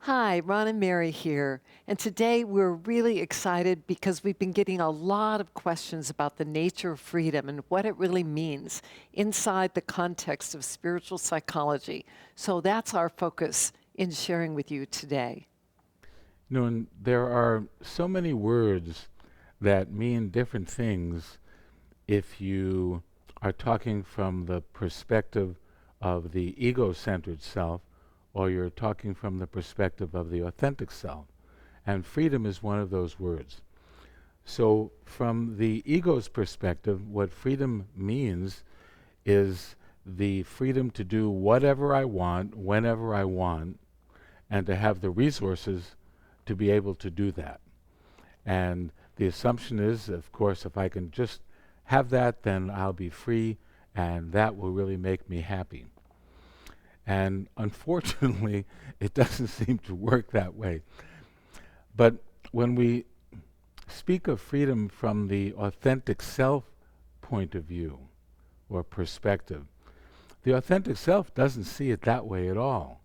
Hi, Ron and Mary here. And today we're really excited because we've been getting a lot of questions about the nature of freedom and what it really means inside the context of spiritual psychology. So that's our focus in sharing with you today. And there are so many words that mean different things if you are talking from the perspective of the ego-centered self or you're talking from the perspective of the authentic self. And freedom is one of those words. So from the ego's perspective, what freedom means is the freedom to do whatever I want, whenever I want, and to have the resources to be able to do that. And the assumption is, of course, if I can just have that, then I'll be free, and that will really make me happy. And unfortunately, it doesn't seem to work that way. But when we speak of freedom from the authentic self point of view or perspective, the authentic self doesn't see it that way at all.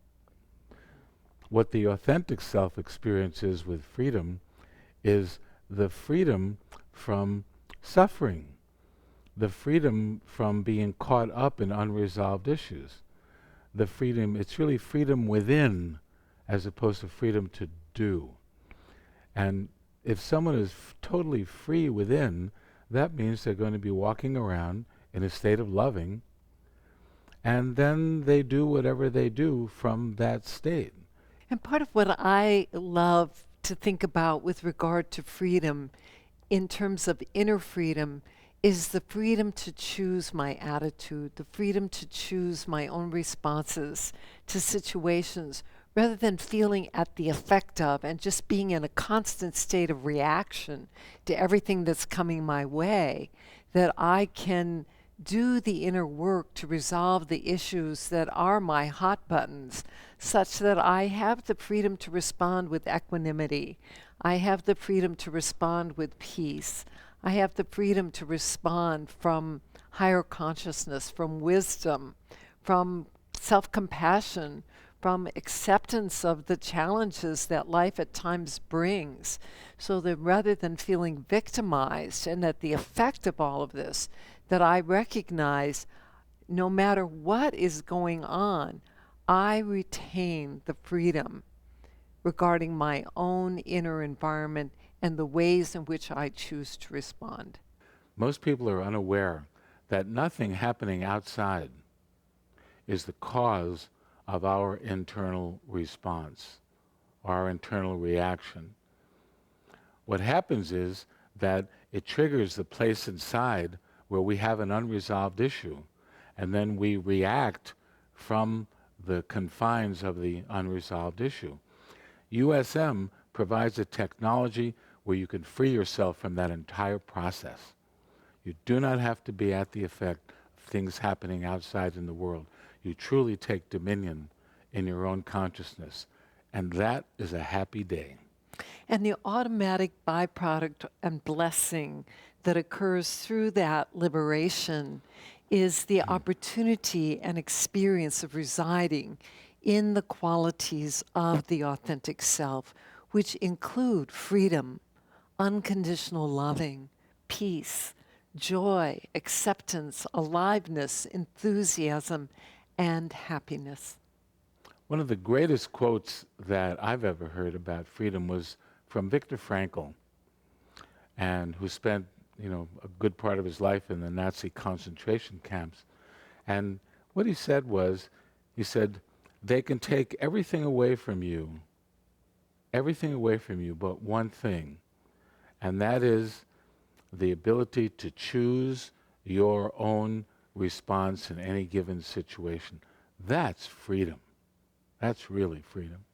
What the authentic self experiences with freedom is the freedom from suffering, the freedom from being caught up in unresolved issues. It's really freedom within as opposed to freedom to do. And if someone is totally free within, that means they're going to be walking around in a state of loving, and then they do whatever they do from that state. And part of what I love to think about with regard to freedom in terms of inner freedom is the freedom to choose my attitude, the freedom to choose my own responses to situations rather than feeling at the effect of and just being in a constant state of reaction to everything that's coming my way, that I can do the inner work to resolve the issues that are my hot buttons, such that I have the freedom to respond with equanimity. I have the freedom to respond with peace. I have the freedom to respond from higher consciousness, from wisdom, from self-compassion, from acceptance of the challenges that life at times brings. So that rather than feeling victimized and at the effect of all of this, that I recognize no matter what is going on, I retain the freedom regarding my own inner environment and the ways in which I choose to respond. Most people are unaware that nothing happening outside is the cause of our internal response, our internal reaction. What happens is that it triggers the place inside where we have an unresolved issue, and then we react from the confines of the unresolved issue. USM provides a technology where you can free yourself from that entire process. You do not have to be at the effect of things happening outside in the world. You truly take dominion in your own consciousness, and that is a happy day. And the automatic byproduct and blessing that occurs through that liberation is the opportunity and experience of residing in the qualities of the authentic self, which include freedom, unconditional loving, peace, joy, acceptance, aliveness, enthusiasm, and happiness. One of the greatest quotes that I've ever heard about freedom was from Viktor Frankl, and who spent, a good part of his life in the Nazi concentration camps. And what he said was, he said, they can take everything away from you, but one thing, and that is the ability to choose your own response in any given situation. That's freedom. That's really freedom.